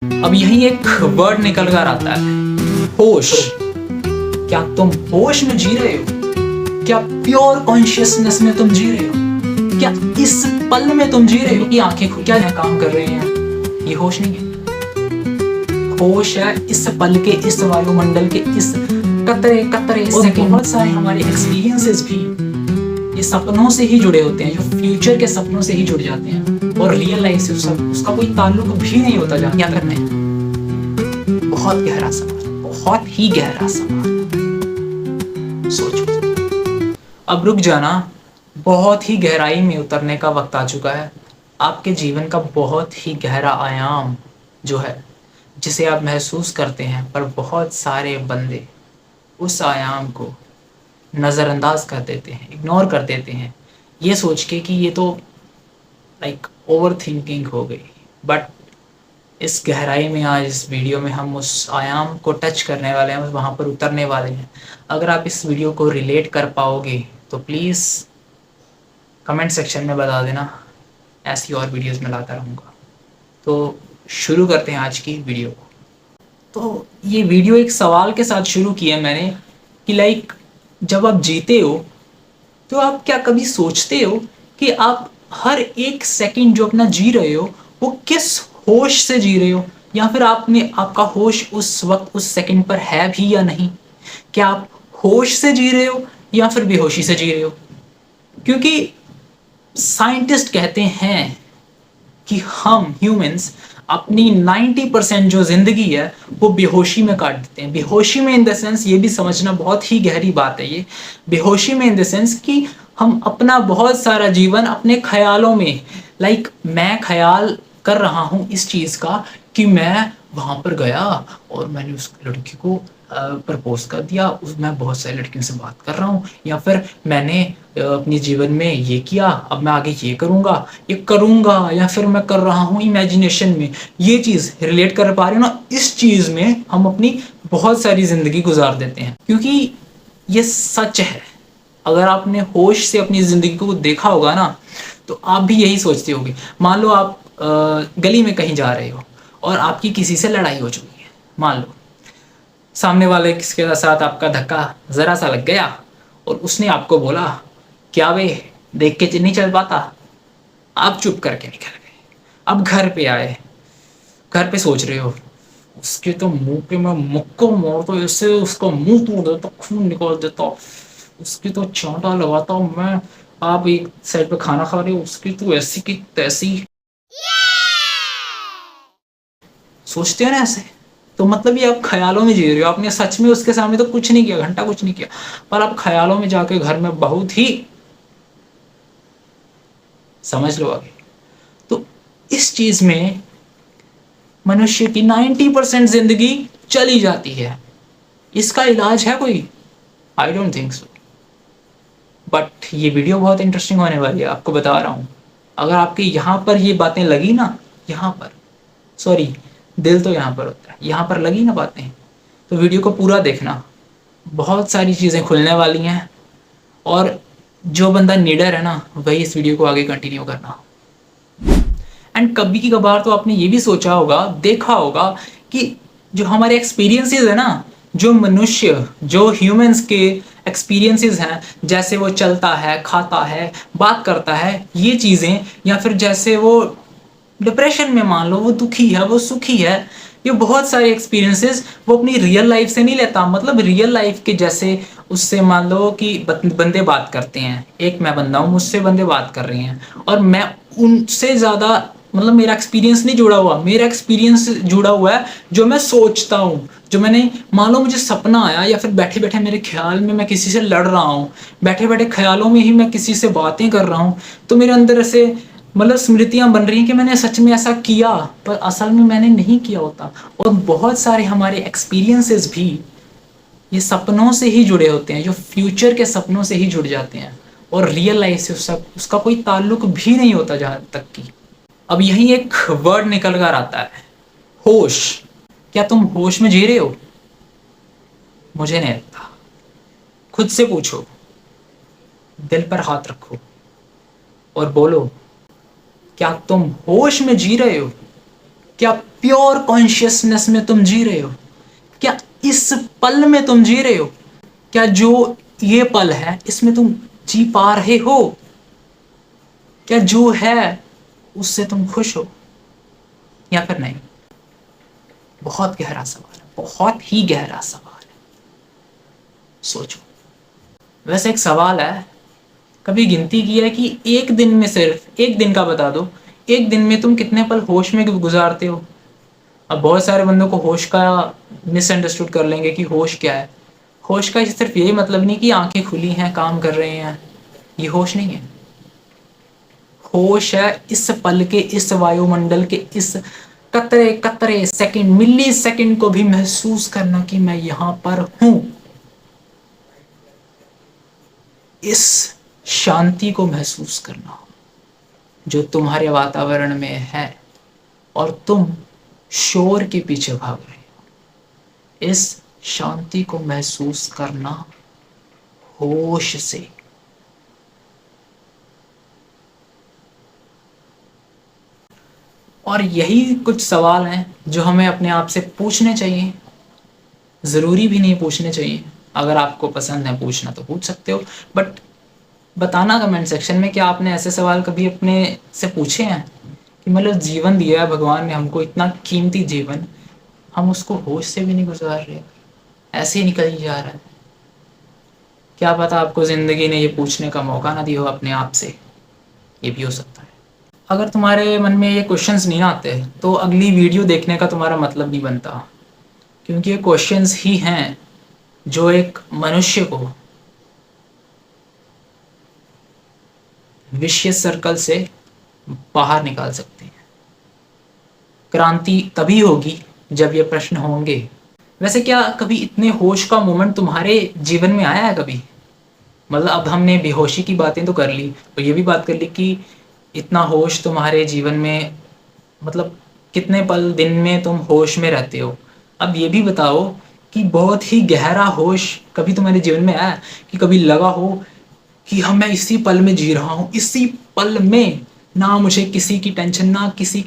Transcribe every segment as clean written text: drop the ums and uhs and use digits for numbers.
अब यही एक वर्ड निकल कर आता है, होश। क्या तुम होश में जी रहे हो? क्या प्योर कॉन्शियसनेस में तुम जी रहे हो? क्या इस पल में तुम जी रहे हो? ये आंखें खुद क्या काम कर रहे हैं? ये होश नहीं है। होश है इस पल के, इस वायुमंडल के, इस कतरे कतरे सेकंड। बहुत सारे हमारे एक्सपीरियंसेस भी ये सपनों से ही जुड़े होते हैं, जो फ्यूचर के सपनों से ही जुड़ जाते हैं, और रियल लाइफ से उसका कोई ताल्लुक भी नहीं होता। याद रखना है, बहुत गहरा सवाल, बहुत ही गहरा सवाल। सोचो, अब रुक जाना। बहुत ही गहराई में उतरने का वक्त आ चुका है। आपके जीवन का बहुत ही गहरा आयाम जो है, जिसे आप महसूस करते हैं, पर बहुत सारे बंदे उस आयाम को नज़रअंदाज कर देते हैं, इग्नोर कर देते हैं, ये सोच के कि ये तो लाइक ओवर थिंकिंग हो गई। बट इस गहराई में आज इस वीडियो में हम उस आयाम को टच करने वाले हैं, वहाँ पर उतरने वाले हैं। अगर आप इस वीडियो को रिलेट कर पाओगे तो प्लीज़ कमेंट सेक्शन में बता देना, ऐसी और वीडियोस में लाता रहूँगा। तो शुरू करते हैं आज की वीडियो को। तो ये वीडियो एक सवाल के साथ शुरू किया मैंने कि लाइक जब आप जीते हो तो आप क्या कभी सोचते हो कि आप हर एक सेकंड जो अपना जी रहे हो वो किस होश से जी रहे हो, या फिर आपका होश उस वक्त उस सेकंड पर है भी या नहीं? क्या आप होश से जी रहे हो या फिर बेहोशी से जी रहे हो? क्योंकि साइंटिस्ट कहते हैं कि हम ह्यूमंस अपनी 90% जो जिंदगी है वो बेहोशी में काट देते हैं। बेहोशी में इन द सेंस, ये भी समझना बहुत ही गहरी बात है ये। बेहोशी में इन द सेंस कि हम अपना बहुत सारा जीवन अपने ख्यालों में, लाइक मैं ख्याल कर रहा हूँ इस चीज़ का कि मैं वहाँ पर गया और मैंने उस लड़की को प्रपोज कर दिया, मैं बहुत सारी लड़कियों से बात कर रहा हूँ, या फिर मैंने अपने जीवन में ये किया, अब मैं आगे ये करूँगा, या फिर मैं कर रहा हूँ इमेजिनेशन में ये चीज़ रिलेट कर पा रहे हो ना, इस चीज़ में हम अपनी बहुत सारी ज़िंदगी गुजार देते हैं। क्योंकि ये सच है, अगर आपने होश से अपनी ज़िंदगी को देखा होगा ना तो आप भी यही सोचते होगे। मान लो आप गली में कहीं जा रहे हो और आपकी किसी से लड़ाई हो चुकी है। मान लो सामने वाले किसके साथ आपका धक्का ज़रा सा लग गया और उसने आपको बोला, क्या वे देख के नहीं चल पाता? आप चुप करके निकल गए। अब घर पे आए, घर पे सोच रहे हो उसके तो मुंह पे मैं मुक्को मारता, इससे उसका मुंह तोड़ देता, खून निकाल देता, उसकी तो चांटा लगाता मैं। आप एक साइड पे खाना खा रहे हो, उसकी तो ऐसी की तैसी। सोचते हो ना ऐसे? तो मतलब ये आप ख्यालों में जी रहे हो, आपने सच में उसके सामने तो कुछ नहीं किया, घंटा कुछ नहीं किया, पर आप ख्यालों में जाके घर में बहुत ही, समझ लो आगे। तो इस चीज में मनुष्य की 90% जिंदगी चली जाती है। इसका इलाज है कोई? I don't think so. But ये वीडियो बहुत इंटरेस्टिंग होने वाली है, आपको बता रहा हूँ। अगर आपकी यहाँ पर ये बातें लगी ना, यहाँ पर, सॉरी दिल तो यहाँ पर होता है, यहाँ पर लगी ना बातें, तो वीडियो को पूरा देखना। बहुत सारी चीज़ें खुलने वाली हैं, और जो बंदा निडर है ना वही इस वीडियो को आगे कंटिन्यू करना। एंड कभी की कभार तो आपने ये भी सोचा होगा, देखा होगा कि जो हमारे एक्सपीरियंसेस है ना, जो मनुष्य, जो ह्यूमंस के एक्सपीरियंसेस हैं, जैसे वो चलता है, खाता है, बात करता है, ये चीज़ें, या फिर जैसे वो डिप्रेशन में, मान लो वो दुखी है, वो सुखी है, ये बहुत सारे एक्सपीरियंसेस वो अपनी रियल लाइफ से नहीं लेता। मतलब रियल लाइफ के जैसे उससे मान लो कि बंदे बात करते हैं, एक मैं बंदा हूँ, मुझसे बंदे बात कर रहे हैं, और मैं उनसे ज़्यादा, मतलब मेरा एक्सपीरियंस नहीं जुड़ा हुआ, मेरा एक्सपीरियंस जुड़ा हुआ है जो मैं सोचता हूँ, जो मैंने, मान लो मुझे सपना आया, या फिर बैठे बैठे मेरे ख्याल में मैं किसी से लड़ रहा हूँ, बैठे बैठे ख्यालों में ही मैं किसी से बातें कर रहा हूँ, तो मेरे अंदर ऐसे मतलब स्मृतियां बन रही हैं कि मैंने सच में ऐसा किया, पर असल में मैंने नहीं किया होता। और बहुत सारे हमारे एक्सपीरियंसेस भी ये सपनों से ही जुड़े होते हैं, जो फ्यूचर के सपनों से ही जुड़ जाते हैं, और रियल लाइफ से उसका कोई ताल्लुक भी नहीं होता जहाँ तक कि। अब यही एक वर्ड निकल कर आता है, होश। क्या तुम होश में जी रहे हो? मुझे नहीं लगता। खुद से पूछो, दिल पर हाथ रखो और बोलो, क्या तुम होश में जी रहे हो? क्या प्योर कॉन्शियसनेस में तुम जी रहे हो? क्या इस पल में तुम जी रहे हो? क्या जो ये पल है इसमें तुम जी पा रहे हो? क्या जो है उससे तुम खुश हो या फिर नहीं? बहुत गहरा सवाल है, बहुत ही गहरा सवाल है, सोचो। वैसे एक सवाल है, कभी गिनती की है कि एक दिन में, सिर्फ एक दिन का बता दो, एक दिन में तुम कितने पल होश में गुजारते हो? अब बहुत सारे बंदों को होश का मिसअंडरस्टूड कर लेंगे कि होश क्या है। होश का सिर्फ यही मतलब नहीं कि आंखें खुली हैं, काम कर रहे हैं, ये होश नहीं है। होश है इस पल के, इस वायुमंडल के, इस कतरे कतरे सेकंड, मिली सेकंड को भी महसूस करना कि मैं यहां पर हूं। इस शांति को महसूस करना जो तुम्हारे वातावरण में है और तुम शोर के पीछे भाग रहे हो। इस शांति को महसूस करना होश से। और यही कुछ सवाल हैं जो हमें अपने आप से पूछने चाहिए। ज़रूरी भी नहीं पूछने चाहिए, अगर आपको पसंद है पूछना तो पूछ सकते हो, बट बताना कमेंट सेक्शन में कि आपने ऐसे सवाल कभी अपने से पूछे हैं कि मतलब जीवन दिया है भगवान ने हमको, इतना कीमती जीवन, हम उसको होश से भी नहीं गुजार रहे, ऐसे ही निकल ही जा रहा है। क्या पता आपको ज़िंदगी ने ये पूछने का मौका ना दिया हो अपने आप से, ये भी हो सकता है। अगर तुम्हारे मन में ये क्वेश्चंस नहीं आते तो अगली वीडियो देखने का तुम्हारा मतलब नहीं बनता, क्योंकि ये क्वेश्चंस ही हैं जो एक मनुष्य को विशियस सर्कल से बाहर निकाल सकते हैं। क्रांति तभी होगी जब ये प्रश्न होंगे। वैसे क्या कभी इतने होश का मोमेंट तुम्हारे जीवन में आया है कभी? मतलब अब हमने बेहोशी की बातें तो कर ली और ये भी बात कर ली कि इतना होश तुम्हारे जीवन में, मतलब कितने पल दिन में तुम होश में रहते हो। अब ये भी बताओ कि बहुत ही गहरा होश कभी तुम्हारे जीवन में आया कि कभी लगा हो कि हाँ मैं इसी पल में जी रहा हूँ, इसी पल में, ना मुझे किसी की टेंशन, ना किसी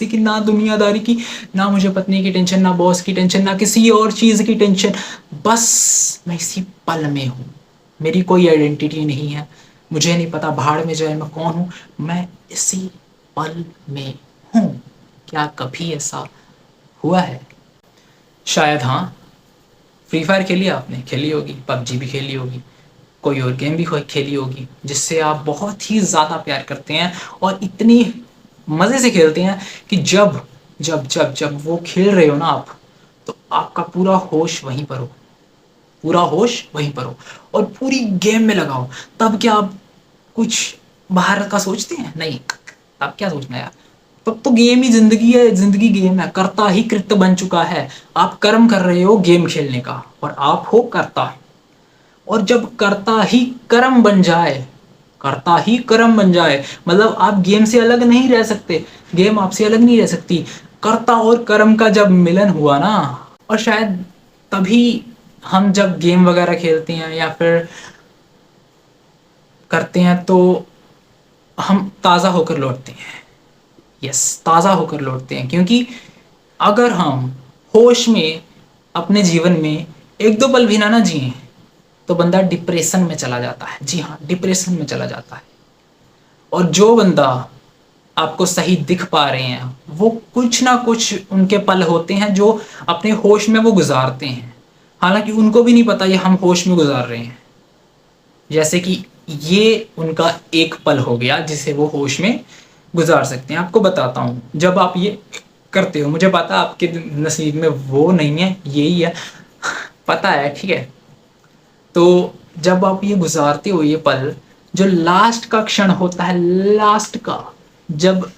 की ना दुनियादारी की, ना मुझे पत्नी की टेंशन, ना बॉस की टेंशन, ना किसी और चीज़ की टेंशन, बस मैं इसी पल में हूँ, मेरी कोई आइडेंटिटी नहीं है, मुझे नहीं पता भाड़ में जाए मैं कौन हूँ, मैं इसी पल में हूँ। क्या कभी ऐसा हुआ है? शायद हाँ। फ्री फायर खेली आपने? खेली होगी। पबजी भी खेली होगी, कोई और गेम भी खेली होगी जिससे आप बहुत ही ज़्यादा प्यार करते हैं और इतनी मज़े से खेलते हैं कि जब जब जब जब वो खेल रहे हो ना आप, तो आपका पूरा होश वहीं पर हो, पूरा होश वहीं पर हो और पूरी गेम में लगाओ। तब क्या आप कुछ बाहर का सोचते हैं? नहीं, तब क्या सोचना यार, तब तो गेम ही जिंदगी है, जिंदगी गेम है, कर्ता ही कृत बन चुका है। आप कर्म कर रहे हो गेम खेलने का और आप हो कर्ता। और जब कर्ता ही कर्म बन जाए, कर्ता ही कर्म बन जाए, मतलब आप गेम से अलग नहीं रह सकते, गेम आपसे अलग नहीं रह सकती। कर्ता और कर्म का जब मिलन हुआ ना, और शायद तभी हम जब गेम वगैरह खेलते हैं या फिर करते हैं तो हम ताज़ा होकर लौटते हैं। यस, ताज़ा होकर लौटते हैं, क्योंकि अगर हम होश में अपने जीवन में एक दो पल भी ना जिए तो बंदा डिप्रेशन में चला जाता है। जी हाँ, डिप्रेशन में चला जाता है। और जो बंदा आपको सही दिख पा रहे हैं वो कुछ ना कुछ उनके पल होते हैं जो अपने होश में वो गुजारते हैं, हालांकि उनको भी नहीं पता ये हम होश में गुजार रहे हैं। जैसे कि ये उनका एक पल हो गया जिसे वो होश में गुजार सकते हैं। आपको बताता हूँ, जब आप ये करते हो, मुझे पता आपके नसीब में वो नहीं है, यही है, पता है, ठीक है। तो जब आप ये गुजारते हो ये पल, जो लास्ट का क्षण होता है, लास्ट का, जब,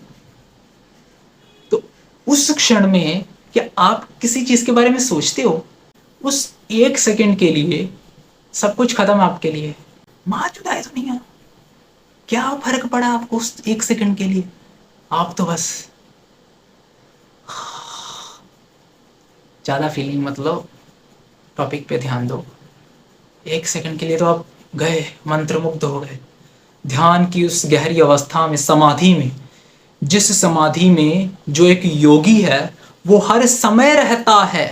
तो उस क्षण में क्या आप किसी चीज के बारे में सोचते हो? उस एक सेकंड के लिए सब कुछ खत्म आपके लिए। मौजूद है दुनिया, क्या फर्क पड़ा आपको उस एक सेकंड के लिए? आप तो बस, ज्यादा फीलिंग मतलब, टॉपिक पे ध्यान दो। एक सेकंड के लिए तो आप गए, मंत्रमुग्ध हो गए ध्यान की उस गहरी अवस्था में, समाधि में, जिस समाधि में जो एक योगी है वो हर समय रहता है।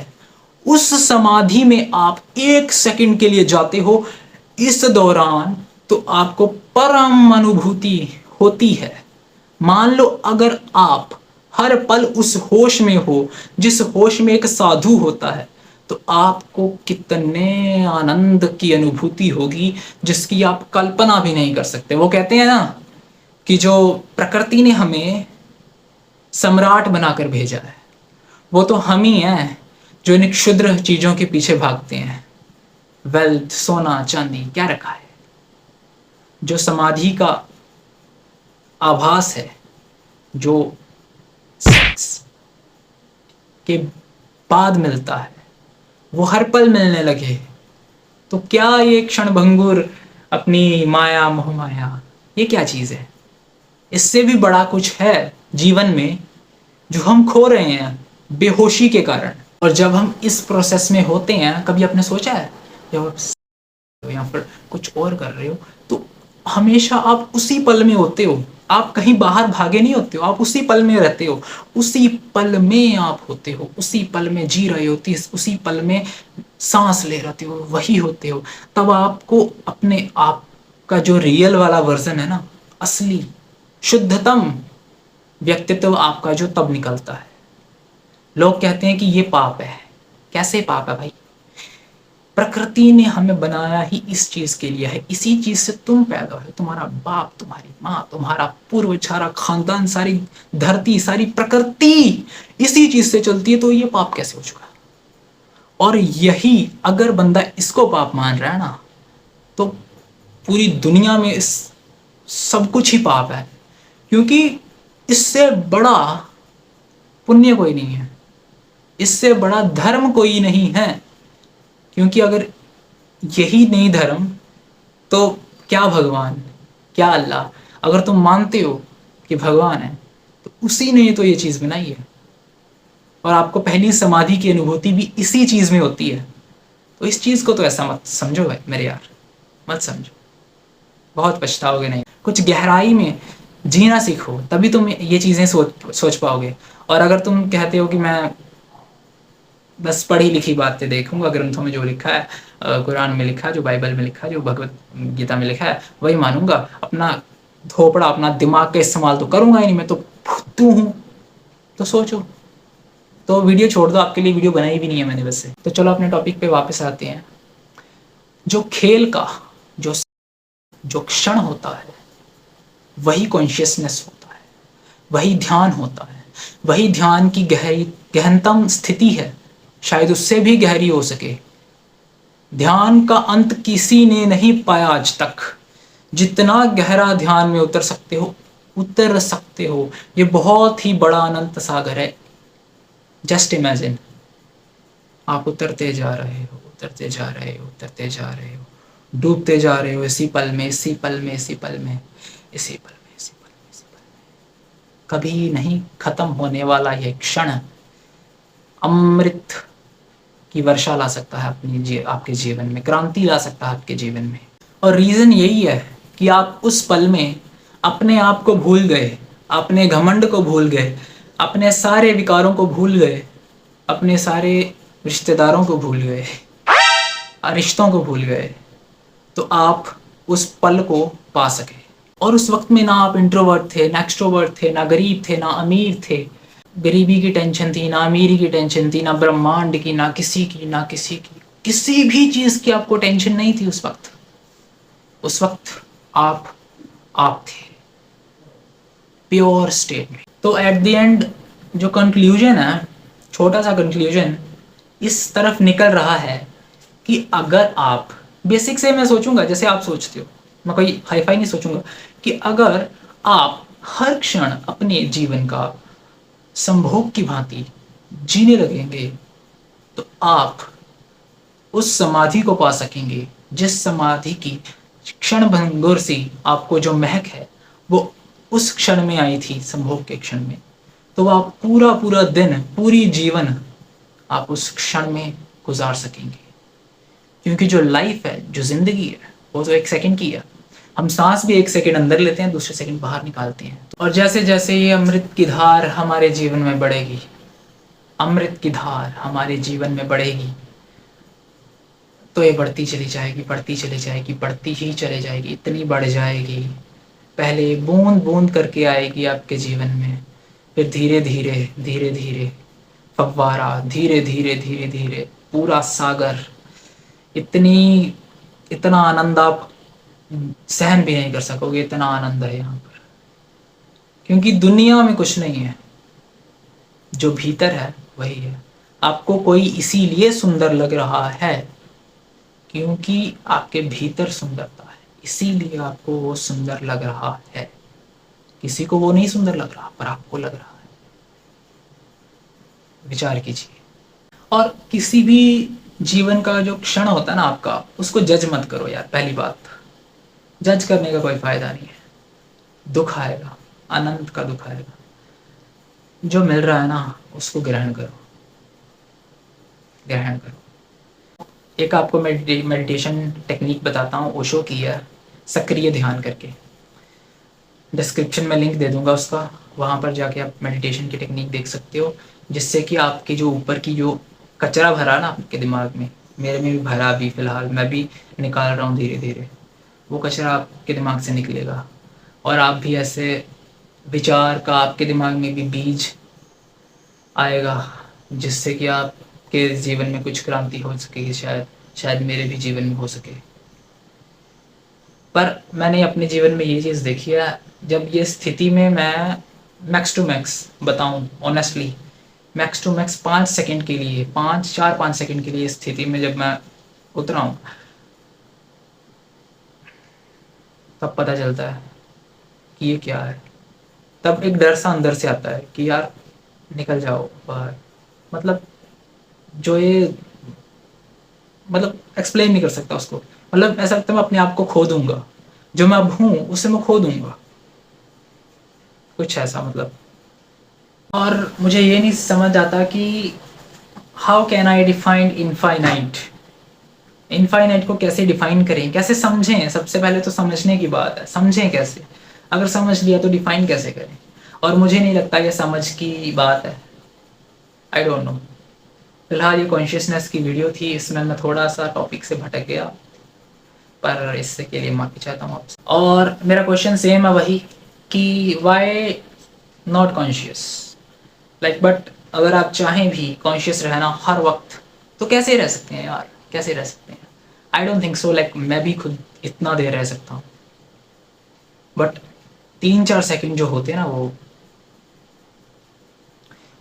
उस समाधि में आप 1 सेकंड के लिए जाते हो, इस दौरान तो आपको परम अनुभूति होती है। मान लो अगर आप हर पल उस होश में हो जिस होश में एक साधु होता है, तो आपको कितने आनंद की अनुभूति होगी जिसकी आप कल्पना भी नहीं कर सकते। वो कहते हैं ना कि जो प्रकृति ने हमें सम्राट बनाकर भेजा है, वो तो हम ही हैं जो इन क्षुद्र चीजों के पीछे भागते हैं। वेल्थ, सोना चांदी क्या रखा है? जो समाधि का आभास है, जो सेक्स के बाद मिलता है, वो हर पल मिलने लगे, तो क्या ये क्षण भंगुर अपनी माया मोह माया, ये क्या चीज है? इससे भी बड़ा कुछ है जीवन में जो हम खो रहे हैं बेहोशी के कारण। और जब हम इस प्रोसेस में होते हैं, कभी आपने सोचा है जब आप या फिर कुछ और कर रहे हो, तो हमेशा आप उसी पल में होते हो, आप कहीं बाहर भागे नहीं होते हो, आप उसी पल में रहते हो, उसी पल में आप होते हो, उसी पल में जी रहे होती, उसी पल में सांस ले रहते हो, वही होते हो। तब आपको अपने आप का जो रियल वाला वर्जन है ना, असली शुद्धतम व्यक्तित्व आपका जो तब निकलता है। लोग कहते हैं कि ये पाप है। कैसे पाप है भाई? प्रकृति ने हमें बनाया ही इस चीज के लिए है, इसी चीज से तुम पैदा हो, तुम्हारा बाप, तुम्हारी माँ, तुम्हारा पूर्व, सारा खानदान, सारी धरती, सारी प्रकृति इसी चीज से चलती है, तो ये पाप कैसे हो चुका? और यही अगर बंदा इसको पाप मान रहा है ना, तो पूरी दुनिया में इस सब कुछ ही पाप है, क्योंकि इससे बड़ा पुण्य कोई नहीं है, इससे बड़ा धर्म कोई नहीं है। क्योंकि अगर यही नहीं धर्म, तो क्या भगवान, क्या अल्लाह? अगर तुम मानते हो कि भगवान है, तो उसी ने तो ये चीज बनाई है, और आपको पहली समाधि की अनुभूति भी इसी चीज में होती है। तो इस चीज को तो ऐसा मत समझो भाई मेरे यार, मत समझो, बहुत पछताओगे नहीं। कुछ गहराई में जीना सीखो, तभी तुम ये चीजें सोच पाओगे। और अगर तुम कहते हो कि मैं बस पढ़ी लिखी बातें देखूंगा, ग्रंथों में जो लिखा है, कुरान में लिखा है, जो बाइबल में लिखा है, जो भगवत गीता में लिखा है, वही मानूंगा, अपना थोपड़ा, अपना दिमाग का इस्तेमाल तो करूंगा ही नहीं, मैं तो फुद्दू हूँ, तो सोचो। तो वीडियो छोड़ दो, आपके लिए वीडियो बनाई भी नहीं है मैंने वैसे। तो चलो अपने टॉपिक पे वापस आते हैं। जो खेल का जो जो क्षण होता है, वही कॉन्शियसनेस होता है, वही ध्यान होता है, वही ध्यान की गहनतम स्थिति है, शायद उससे भी गहरी हो सके। ध्यान का अंत किसी ने नहीं पाया आज तक। जितना गहरा ध्यान में उतर सकते हो, उतर सकते हो। ये बहुत ही बड़ा अनंत सागर है। जस्ट इमेजिन, आप उतरते जा रहे हो, उतरते जा रहे हो, उतरते जा रहे हो, डूबते जा रहे हो, इसी पल में, इसी पल में, इसी पल में, इसी पल में, इसी पल में, इसी पल में। कभी नहीं खत्म होने वाला यह क्षण अमृत की वर्षा ला सकता है आपके जीवन में, क्रांति ला सकता है आपके जीवन में। और रीजन यही है कि आप उस पल में अपने आप को भूल गए, अपने घमंड को भूल गए, अपने सारे विकारों को भूल गए, अपने सारे रिश्तेदारों को भूल गए, रिश्तों को भूल गए, तो आप उस पल को पा सके। और उस वक्त में ना आप इंट्रोवर्ट थे, ना एक्सट्रोवर्ट थे, ना गरीब थे, ना अमीर थे। गरीबी की टेंशन थी, ना अमीरी की टेंशन थी, ना ब्रह्मांड की, ना किसी की, ना किसी की, किसी भी चीज की आपको टेंशन नहीं थी उस वक्त। उस वक्त आप थे प्योर स्टेट में। तो एट द एंड जो कंक्लूजन है, छोटा सा कंक्लूजन इस तरफ निकल रहा है कि अगर आप बेसिक से, मैं सोचूंगा जैसे आप सोचते हो, मैं कोई हाईफाई नहीं सोचूंगा, कि अगर आप हर क्षण अपने जीवन का संभोग की भांति जीने लगेंगे, तो आप उस समाधि को पा सकेंगे जिस समाधि की क्षण भंगुर सी आपको जो महक है, वो उस क्षण में आई थी, संभोग के क्षण में। तो आप पूरा पूरा दिन, पूरी जीवन आप उस क्षण में गुजार सकेंगे। क्योंकि जो लाइफ है, जो जिंदगी है, वो तो 1 सेकंड की है। हम सांस भी 1 सेकंड अंदर लेते हैं, दूसरे सेकंड बाहर निकालते हैं। और जैसे जैसे ये अमृत की धार हमारे जीवन में बढ़ेगी, अमृत की धार हमारे जीवन में बढ़ेगी तो ये बढ़ती चली जाएगी, बढ़ती चली जाएगी, बढ़ती ही चली जाएगी, इतनी बढ़ जाएगी। पहले बूंद बूंद करके आएगी आपके जीवन में, फिर धीरे धीरे धीरे धीरे फव्वारा, धीरे धीरे धीरे धीरे पूरा सागर। इतनी इतना आनंद आप सहन भी नहीं कर सकोगे, इतना आनंद है यहाँ पर। क्योंकि दुनिया में कुछ नहीं है, जो भीतर है वही है। आपको कोई इसीलिए सुंदर लग रहा है क्योंकि आपके भीतर सुंदरता है, इसीलिए आपको वो सुंदर लग रहा है। किसी को वो नहीं सुंदर लग रहा, पर आपको लग रहा है। विचार कीजिए। और किसी भी जीवन का जो क्षण होता है ना आपका, उसको जज मत करो यार। पहली बात, जज करने का कोई फायदा नहीं है। दुख आएगा, आनंद का दुख आएगा। जो मिल रहा है ना उसको ग्रहण करो, ग्रहण करो। एक आपको मेडिटेशन टेक्निक बताता हूँ, ओशो की है, सक्रिय ध्यान करके। डिस्क्रिप्शन में लिंक दे दूंगा उसका, वहाँ पर जाके आप मेडिटेशन की टेक्निक देख सकते हो, जिससे कि आपकी जो ऊपर की जो कचरा भरा ना आपके दिमाग में, मेरे में भी भरा भी फ़िलहाल, मैं भी निकाल रहा हूँ धीरे धीरे, वो कचरा आपके दिमाग से निकलेगा। और आप भी ऐसे विचार का आपके दिमाग में भी बीज आएगा, जिससे कि आपके जीवन में कुछ क्रांति हो सकेगी। शायद मेरे भी जीवन में हो सके। पर मैंने अपने जीवन में ये चीज़ देखी है, जब ये स्थिति में मैं मैक्स टू मैक्स बताऊं honestly, max to max 5 second के लिए, 5 4 5 सेकंड के लिए स्थिति में जब मैं उतरा हूँ, तब पता चलता है कि ये क्या है। तब एक डर सा अंदर से आता है कि यार निकल जाओ बाहर। मतलब जो ये, मतलब एक्सप्लेन नहीं कर सकता उसको। मतलब ऐसा लगता है मैं अपने आप को खो दूंगा, जो मैं अब हूँ उसे मैं खो दूंगा, कुछ ऐसा मतलब। और मुझे ये नहीं समझ आता कि how can I define infinite. Infinite को कैसे डिफाइन करें, कैसे समझें। सबसे पहले तो समझने की बात है, समझें कैसे। अगर समझ लिया तो डिफाइन कैसे करें। और मुझे नहीं लगता ये समझ की बात है, आई डोंट नो। फिलहाल ये कॉन्शियसनेस की वीडियो थी, इसमें मैं थोड़ा सा टॉपिक से भटक गया, पर इससे के लिए माफ़ी चाहता हूँ आपसे। और मेरा क्वेश्चन सेम है वही कि why not conscious, like but अगर आप चाहें भी कॉन्शियस रहना हर वक्त, तो कैसे रह सकते हैं यार, कैसे रह सकते हैं। I don't think so, like मैं भी खुद इतना देर रह सकता हूँ, बट 3 4 सेकंड जो होते हैं ना, वो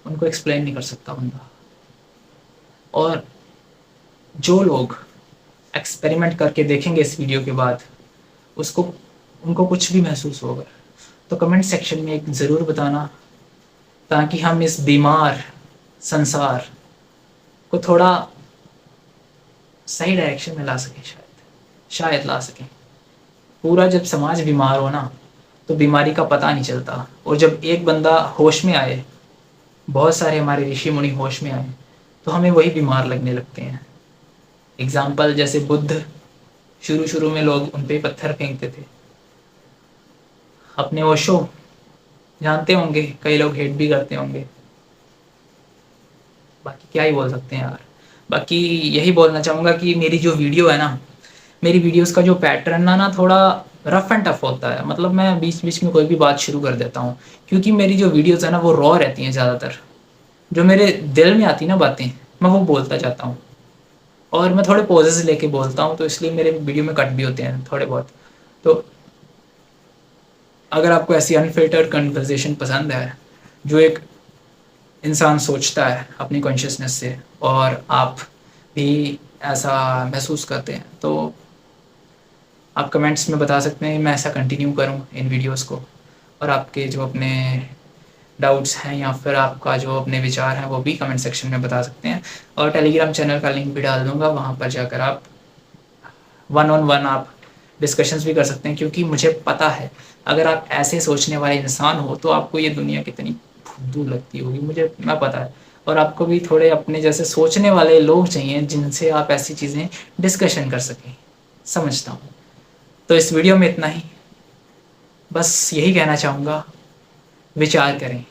उनको एक्सप्लेन नहीं कर सकता बंदा। और जो लोग एक्सपेरिमेंट करके देखेंगे इस वीडियो के बाद, उसको उनको कुछ भी महसूस होगा तो कमेंट सेक्शन में एक ज़रूर बताना, ताकि हम इस बीमार संसार को थोड़ा सही डायरेक्शन में ला सकें। शायद ला सकें। पूरा जब समाज बीमार हो ना, तो बीमारी का पता नहीं चलता। और जब एक बंदा होश में आए, बहुत सारे हमारे ऋषि मुनि होश में आए, तो हमें वही बीमार लगने लगते हैं। एग्जाम्पल जैसे बुद्ध, शुरू शुरू में लोग उन पे पत्थर फेंकते थे। अपने ओशो जानते होंगे, कई लोग हेट भी करते होंगे। बाकी क्या ही बोल सकते हैं यार। बाकी यही बोलना चाहूँगा कि मेरी जो वीडियो है ना, मेरी वीडियोस का जो पैटर्न ना थोड़ा रफ एंड टफ होता है। मतलब मैं बीच बीच में कोई भी बात शुरू कर देता हूँ, क्योंकि मेरी जो वीडियोस है ना वो रॉ रहती हैं ज़्यादातर। जो मेरे दिल में आती ना बातें, मैं वो बोलता जाता हूँ। और मैं थोड़े पॉजेज लेके बोलता हूँ, तो इसलिए मेरे वीडियो में कट भी होते हैं थोड़े बहुत। तो अगर आपको ऐसी अनफिल्टर्ड कन्वर्सेशन पसंद है, जो एक इंसान सोचता है अपनी कॉन्शियसनेस से, और आप भी ऐसा महसूस करते हैं, तो आप कमेंट्स में बता सकते हैं। मैं ऐसा कंटिन्यू करूं इन वीडियोस को, और आपके जो अपने डाउट्स हैं या फिर आपका जो अपने विचार हैं वो भी कमेंट सेक्शन में बता सकते हैं। और टेलीग्राम चैनल का लिंक भी डाल दूंगा, वहाँ पर जाकर आप 1 on 1 आप डिस्कशंस भी कर सकते हैं। क्योंकि मुझे पता है, अगर आप ऐसे सोचने वाले इंसान हो तो आपको ये दुनिया कितनी फुद्दू लगती होगी, मुझे मैं पता है। और आपको भी थोड़े अपने जैसे सोचने वाले लोग चाहिए, जिनसे आप ऐसी चीज़ें डिस्कशन कर सकें, समझता हूँ। तो इस वीडियो में इतना ही, बस यही कहना चाहूँगा, विचार करें।